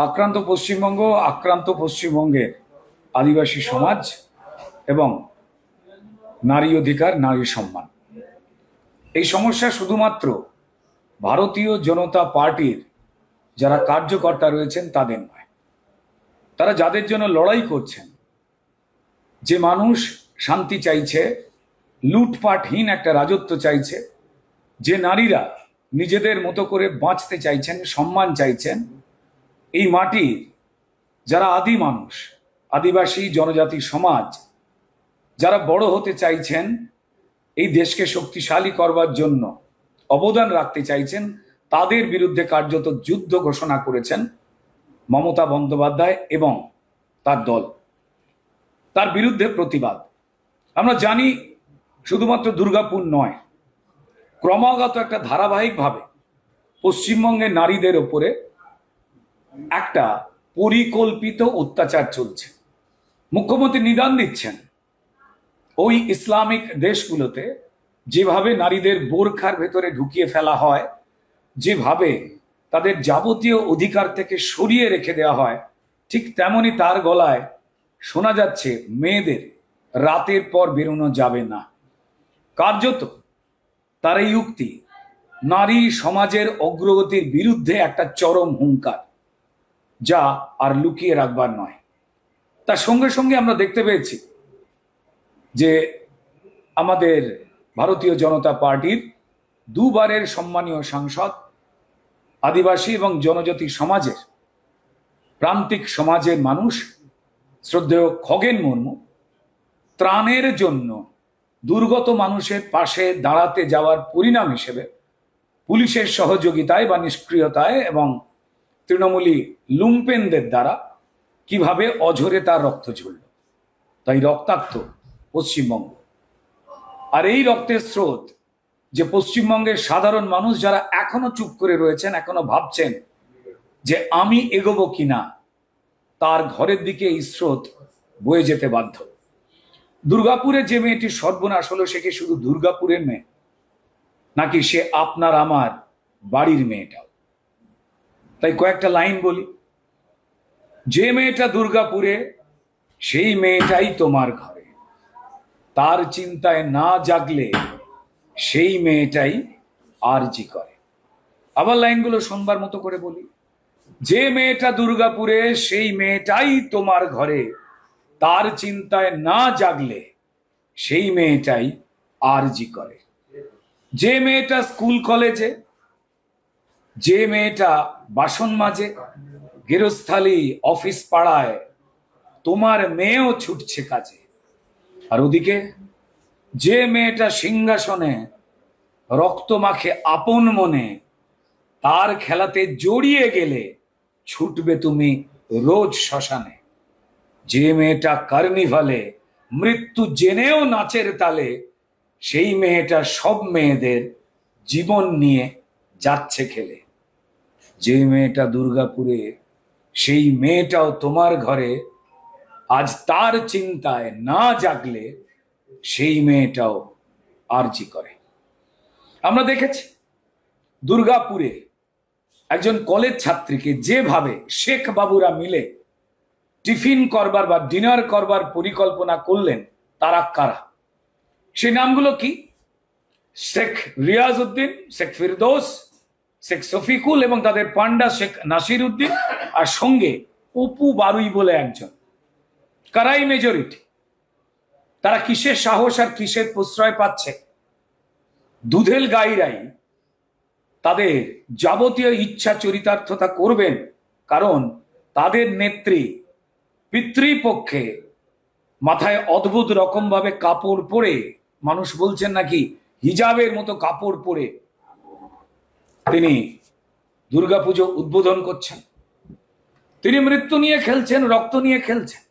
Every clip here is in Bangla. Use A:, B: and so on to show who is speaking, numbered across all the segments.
A: আক্রান্ত পশ্চিমবঙ্গ, আক্রান্ত পশ্চিমবঙ্গের আদিবাসী সমাজ এবং নারী অধিকার, নারী সম্মান। এই সমস্যা শুধুমাত্র ভারতীয় জনতা পার্টির যারা কার্যকর্তা রয়েছেন তাদের নয়। তারা যাদের জন্য লড়াই করছেন, যে মানুষ শান্তি চাইছে, লুটপাটহীন একটা রাজত্ব চাইছে, যে নারীরা নিজেদের মতো করে বাঁচতে চাইছেন, সম্মান চাইছেন, এই মাটির যারা আদি মানুষ, আদিবাসী জনজাতি সমাজ যারা বড় হতে চাইছেন, এই দেশকে শক্তিশালী করবার জন্য অবদান রাখতে চাইছেন, তাদের বিরুদ্ধে কার্যত যুদ্ধ ঘোষণা করেছেন মমতা বন্দ্যোপাধ্যায় এবং তার দল। তার বিরুদ্ধে প্রতিবাদ আমরা জানি, শুধুমাত্র দুর্গাপুর নয়, ক্রমাগত একটা ধারাবাহিকভাবে পশ্চিমবঙ্গের নারীদের ওপরে একটা পরিকল্পিত অত্যাচার চলছে। মুখ্যমন্ত্রী নিদান দিচ্ছেন ওই ইসলামিক দেশগুলোতে যেভাবে নারীদের বোরখার ভেতরে ঢুকিয়ে ফেলা হয়, যেভাবে তাদের যাবতীয় অধিকার থেকে সরিয়ে রেখে দেওয়া হয়, ঠিক তেমনি তার গলায় শোনা যাচ্ছে মেয়েদের রাতের পর বেরোনো যাবে না। কার্যত তার এই উক্তি নারী সমাজের অগ্রগতির বিরুদ্ধে একটা চরম হুঙ্কার, যা আর লুকিয়ে রাখবার নয়। তার সঙ্গে সঙ্গে আমরা দেখতে পেয়েছি যে আমাদের ভারতীয় জনতা পার্টির দুবারের সম্মানীয় সাংসদ, আদিবাসী এবং জনজাতি সমাজের প্রান্তিক সমাজের মানুষ শ্রদ্ধেয় খগেন মুর্মু ত্রাণের জন্য দুর্গত মানুষের পাশে দাঁড়াতে যাওয়ার পরিণাম হিসেবে পুলিশের সহযোগিতায় বা নিষ্ক্রিয়তায় এবং তৃণমূলী লুম্পেনদের দ্বারা কিভাবে অঝরে তার রক্ত ঝরল। তাই রক্তাক্ত পশ্চিমবঙ্গ। আর এই রক্তের স্রোত যে পশ্চিমবঙ্গের সাধারণ মানুষ যারা এখনো চুপ করে রয়েছেন, এখনো ভাবছেন যে আমি এগোবো কিনা, তার ঘরের দিকে এই স্রোত বয়ে যেতে বাধ্য। দুর্গাপুরে যে মেয়েটি সর্বনাশ হলো, সে কি শুধু দুর্গাপুরের মেয়ে, নাকি সে আপনার আমার বাড়ির মেয়েটাও? তাই কয়েকটা লাইন বলি। যে মেয়েটা দুর্গাপুরে, সেই মেয়েটাই তোমার ঘরে, তার চিন্তায় না জাগলে সেই মেয়েটাই আরজি করে। আবার লাইনগুলো শোনবার মতো করে বলি। যে মেয়েটা দুর্গাপুরে, সেই মেয়েটাই তোমার ঘরে, তার চিন্তায় না জাগলে সেই মেয়েটাই আরজি করে। যে মেয়েটা স্কুল কলেজে, যে মেয়েটা বাসন মাজে, গেরস্থালি অফিস পাড়ায়, তোমার মেয়েও ছুটছে কাজে। আর ওদিকে যে মেয়েটা সিংহাসনে রক্ত মাখে আপন মনে, তার খেলাতে জড়িয়ে গেলে ছুটবে তুমি রোজ শ্মশানে। যে মেয়েটা কার্নিভালে মৃত্যু জেনেও নাচের তালে, সেই মেয়েটা সব মেয়েদের জীবন নিয়ে যাচ্ছে খেলে। যে মেয়েটা দুর্গাপুরে, সেই মেয়েটাও তোমার ঘরে, আজ তার চিন্তায় না জাগলে সেই মেয়েটাও আরজি করে। আমরা দেখেছি দুর্গাপুরে একজন কলেজ ছাত্রীকে যেভাবে শেখ বাবুরা মিলে টিফিন করবার বা ডিনার করবার পরিকল্পনা করলেন, তারা কারা? সেই নামগুলো কি? শেখ রিয়াজ উদ্দিন, শেখ ফিরদৌস, শেখ শফিকুল এবং তাদের পান্ডা শেখ নাসির উদ্দিন, আর সঙ্গে অপু বারুই বলে একজন। কারাই মেজরিটি? তারা কিসের সাহস আর কিসের প্রশ্রয় পাচ্ছে? দুধেল গাইরাই তাদের যাবতীয় ইচ্ছা চরিতার্থতা করবেন, কারণ তাদের নেত্রী পিতৃপক্ষে মাথায় অদ্ভুত রকম ভাবে কাপড় পরে, মানুষ বলছেন নাকি হিজাবের মতো কাপড় পরে তিনি দুর্গাপুজো উদ্বোধন করছেন। তিনি মৃত্যু নিয়ে খেলছেন, রক্ত নিয়ে খেলছেন।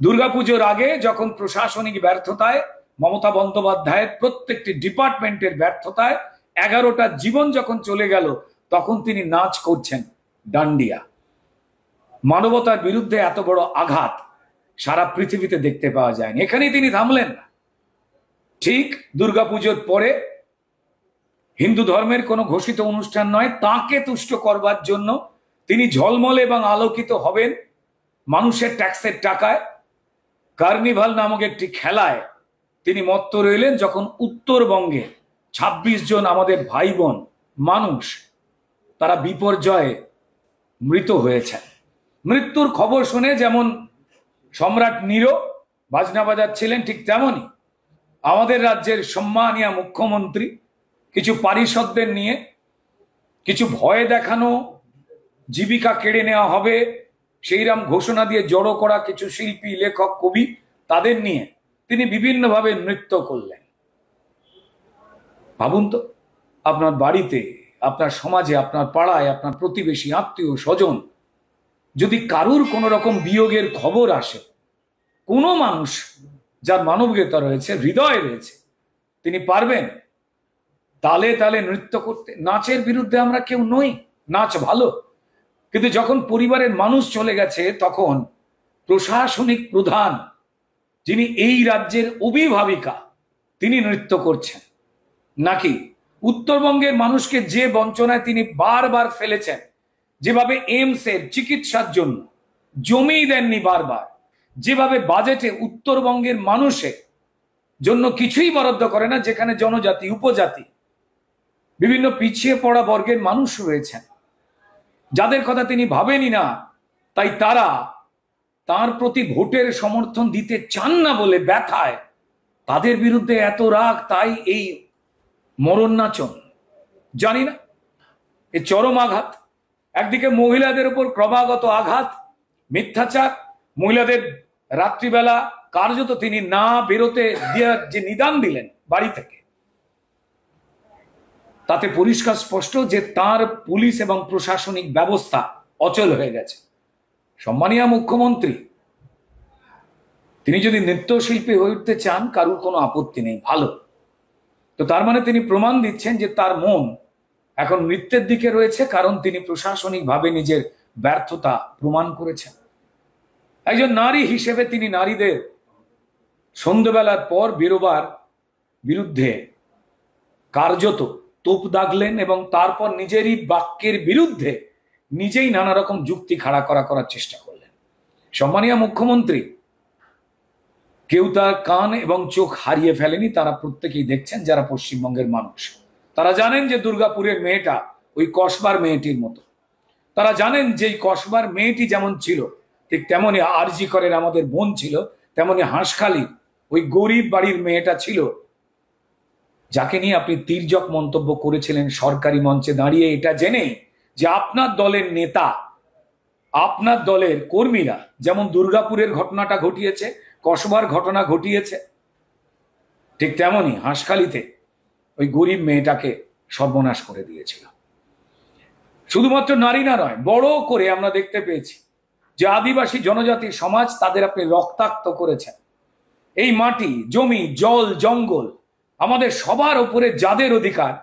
A: দুর্গাপুজোর আগে যখন প্রশাসনিক ব্যর্থতায়, মমতা বন্দ্যোপাধ্যায়ের প্রত্যেকটি ডিপার্টমেন্টের ব্যর্থতায় 11টা জীবন যখন চলে গেল, তখন তিনি নাচ করছেন ডান্ডিয়া। মানবতার বিরুদ্ধে এত বড় আঘাত সারা পৃথিবীতে দেখতে পাওয়া যায়নি। এখানেই তিনি থামলেন না। ঠিক দুর্গাপুজোর পরে হিন্দু ধর্মের কোনো ঘোষিত অনুষ্ঠান নয়, তাকে তুষ্ট করবার জন্য তিনি ঝলমলে এবং আলোকিত হবেন মানুষের ট্যাক্সের টাকায়। কার্নিভাল নামক একটি খেলায় তিনি মত্ত রইলেন যখন উত্তরবঙ্গে ২৬ জন আমাদের ভাই বোন মানুষ তারা বিপর্যয়ে মৃত হয়েছেন। মৃত্যুর খবর শুনে যেমন সম্রাট নীরো বাজনা বাজাচ্ছিলেন, ঠিক তেমনই আমাদের রাজ্যের সম্মানীয় মুখ্যমন্ত্রী কিছু পারিষদদের নিয়ে কিছু ভয় দেখানো, জীবিকা কেড়ে নেওয়া হবে সেইরকম ঘোষণা দিয়ে জড়ো করা কিছু শিল্পী, লেখক, কবি তাদের নিয়ে তিনি বিভিন্নভাবে নৃত্য করলেন। ভাবুন তো, আপনার বাড়িতে, আপনার সমাজে, আপনার পাড়ায়, আপনার প্রতিবেশী, আত্মীয় স্বজন যদি কারুর কোনো রকম বিয়োগের খবর আসে, কোনো মানুষ যার মানবিকতা রয়েছে, হৃদয় রয়েছে, তিনি পারবেন তালে তালে নৃত্য করতে? নাচের বিরুদ্ধে আমরা কেউ নই, নাচ ভালো, কিন্তু যখন পরিবারের মানুষ চলে গেছে তখন প্রশাসনিক প্রধান যিনি এই রাজ্যের অভিভাবিকা তিনি নৃত্য করছেন? নাকি উত্তরবঙ্গের মানুষকে যে বঞ্চনায় তিনি বারবার ফেলেছেন, যেভাবে এইমসের চিকিৎসার জন্য জমি দেননি বারবার, যেভাবে বাজেটে উত্তরবঙ্গের মানুষের জন্য কিছুই বরাদ্দ করে না, যেখানে জনজাতি, উপজাতি, বিভিন্ন পিছিয়ে পড়া বর্গের মানুষ রয়েছেন যাদের কথা তিনি ভাবেনই না, তাই তারা তার প্রতি ভোটের সমর্থন দিতে চান না বলে ব্যথায় তাদের বিরুদ্ধে এত রাগ, তাই এই মরণ নাচন। জানি না, এই চরম আঘাত। একদিকে মহিলাদের উপর ক্রমাগত আঘাত, মিথ্যাচার, মহিলাদের রাত্রিবেলা কার্যত তিনি না বেরোতে দিয়ে যে নিদান দিলেন বাড়ি থেকে, তাতে পরিষ্কার স্পষ্ট যে তার পুলিশ এবং প্রশাসনিক ব্যবস্থা অচল হয়ে গেছে। সম্মানীয় মুখ্যমন্ত্রী তিনি যদি নৃত্যশিল্পী হয়ে উঠতে চান, কারুর কোনো আপত্তি নেই, ভালো। তো তার মানে তিনি প্রমাণ দিচ্ছেন যে তার মন এখন নৃত্যের দিকে রয়েছে, কারণ তিনি প্রশাসনিকভাবে নিজের ব্যর্থতা প্রমাণ করেছেন। একজন নারী হিসেবে তিনি নারীদের সন্ধ্যেবেলার পর বেরোবার বিরুদ্ধে কার্যত তোপ দাগলেন এবং তারপর নিজেরই বাক্যের বিরুদ্ধে নিজেই নানা রকম যুক্তি খাড়া করার চেষ্টা করলেন। সম্মানীয় মুখ্যমন্ত্রী, কেউ তার কান এবং চোখ হারিয়ে ফেলেনি, তারা প্রত্যেকেই দেখছেন যারা পশ্চিমবঙ্গের মানুষ। তারা জানেন যে দুর্গাপুরের মেয়েটা ওই কসবার মেয়েটির মতো। তারা জানেন যে কসবার মেয়েটি যেমন ছিল, ঠিক তেমনি আরজি করের আমাদের বোন ছিল, তেমনি হাঁসখালি ওই গরিব বাড়ির মেয়েটা ছিল, যাকে নিয়ে আপনি তির্যক মন্তব্য করেছিলেন সরকারি মঞ্চে দাঁড়িয়ে, এটা জেনে যে আপনার দলের নেতা, আপনার দলের কর্মীরা যেমন দুর্গাপুরের ঘটনাটা ঘটিয়েছে, কসবার ঘটনা ঘটিয়েছে, ঠিক তেমনি হাঁসখালিতে ওই গরিব মেয়েটাকে সর্বনাশ করে দিয়েছিল। শুধুমাত্র নারী না নয়, বড় করে আমরা দেখতে পেয়েছি যে আদিবাসী জনজাতির সমাজ তাদের আপনি রক্তাক্ত করেছেন। এই মাটি, জমি, জল, জঙ্গল আমাদের সবার উপরে যাদের অধিকার,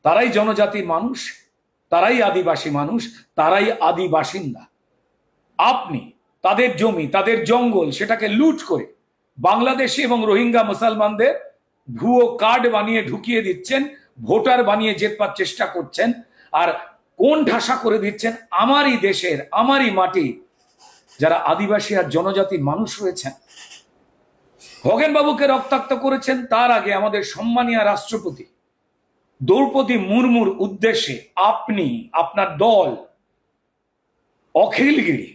A: তারাই জনজাতির মানুষ, তারাই আদিবাসী মানুষ, তারাই আদি বাসিন্দা। আপনি তাদের জমি, তাদের জঙ্গল সেটাকে লুট করে বাংলাদেশি এবং রোহিঙ্গা মুসলমানদের ভুয়ো কার্ড বানিয়ে ঢুকিয়ে দিচ্ছেন, ভোটার বানিয়ে জেতবার চেষ্টা করছেন, আর কোন ঠাসা করে দিচ্ছেন আমারই দেশের, আমারই মাটি যারা আদিবাসী আর জনজাতির মানুষ রয়েছেন। খগেন বাবুকে রক্তাক্ত করেছেন, তার আগে আমাদের সম্মানীয় রাষ্ট্রপতি দ্রৌপদী মুর্মুর উদ্দেশ্যে আপনি, আপনার দল, অখিলগিরি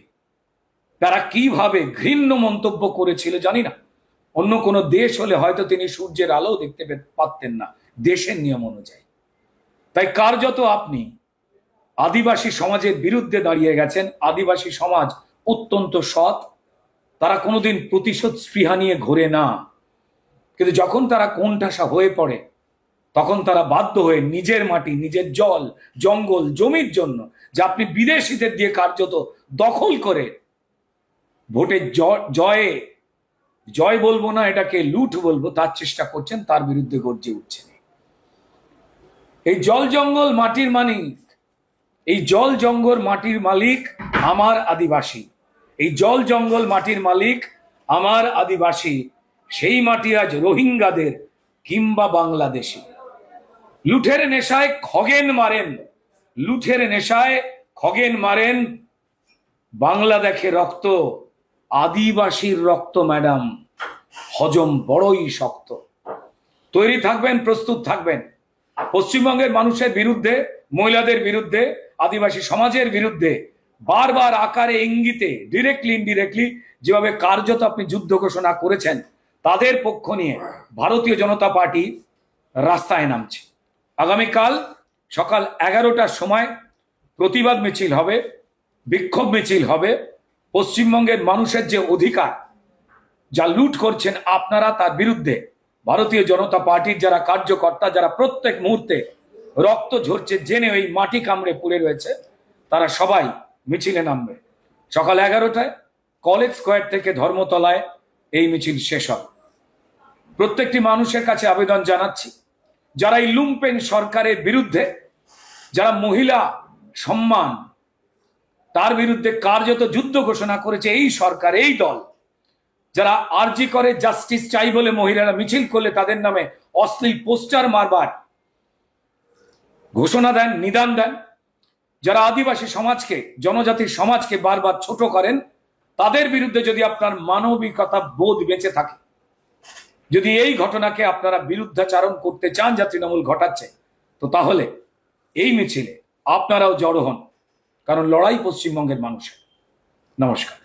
A: তারা কিভাবে ঘৃণ্য মন্তব্য করেছিল জানি না। অন্য কোনো দেশ হলে হয়তো তিনি সূর্যের আলো দেখতে পারতেন না দেশের নিয়ম অনুযায়ী। তাই কার্যত আপনি আদিবাসী সমাজের বিরুদ্ধে দাঁড়িয়ে গেছেন। আদিবাসী সমাজ অত্যন্ত সৎ, তারা কোনোদিন প্রতিশোধ স্পৃহা নিয়ে ঘোরে না, কিন্তু যখন তারা কোণঠাসা হয়ে পড়ে তখন তারা বাধ্য হয়ে নিজের মাটি, নিজের জল, জঙ্গল, জমির জন্য যা আপনি বিদেশিদের দিয়ে কার্যত দখল করে ভোটের জয় বলবো না, এটাকে লুট বলবো, তার চেষ্টা করছেন, তার বিরুদ্ধে গর্জে উঠছেন। এই জল জঙ্গল মাটির মালিক, এই জল জঙ্গল মাটির মালিক আমার আদিবাসী, এই জল জঙ্গল মাটির মালিক আমার আদিবাসী। সেই মাটি আজ রোহিঙ্গাদের কিংবা বাংলাদেশি। লুঠের নেশায় খগেন মারেন, লুঠের নেশায় খগেন মারেন, বাংলা দেখে রক্ত, আদিবাসীর রক্ত ম্যাডাম, হজম বড়ই শক্ত। তৈরি থাকবেন, প্রস্তুত থাকবেন। পশ্চিমবঙ্গের মানুষের বিরুদ্ধে, মহিলাদের বিরুদ্ধে, আদিবাসী সমাজের বিরুদ্ধে বারবার আকারে ইঙ্গিতে, ডিরেক্টলি ইনডিরেক্টলি যেভাবে কার্যত আপনি যুদ্ধ ঘোষণা করেছেন, তাদের পক্ষ নিয়ে ভারতীয় জনতা পার্টি রাস্তায় নামছে। আগামীকাল সকাল 11টার সময় প্রতিবাদ মিছিল হবে, বিক্ষোভ মিছিল হবে। পশ্চিমবঙ্গের মানুষের যে অধিকার যা লুট করছেন আপনারা, তার বিরুদ্ধে ভারতীয় জনতা পার্টির যারা কার্যকর্তা, যারা প্রত্যেক মুহূর্তে রক্ত ঝরছে জেনে ওই মাটি কামড়ে পড়ে রয়েছে, তারা সবাই মিছিলে নামবে। সকাল 11টায় কলেজ স্কোয়ার থেকে ধর্মতলায় এই মিছিল শেষ হবে। প্রত্যেকটি মানুষের কাছে আবেদন জানাচ্ছি, যারা এই লুম্পেন সরকারের বিরুদ্ধে, যারা মহিলা সম্মান তার বিরুদ্ধে কার্যত যুদ্ধ ঘোষণা করেছে এই সরকার, এই দল, যারা আরজি করে জাস্টিস চাই বলে মহিলারা মিছিল করলে তাদের নামে অশ্লীল পোস্টার মারবার ঘোষণা দেন, নিদান দেন, যারা আদিবাসী সমাজকে, জনজাতির সমাজকে বারবার ছোট করেন, তাদের বিরুদ্ধে যদি আপনার মানবিকতা বোধ বেঁচে থাকে, যদি এই ঘটনাকে আপনারা বিরুদ্ধাচারণ করতে চান যা তৃণমূল ঘটাচ্ছে, তো তাহলে এই মিছিলে আপনারাও জড়ো হন, কারণ লড়াই পশ্চিমবঙ্গের মানুষের। নমস্কার।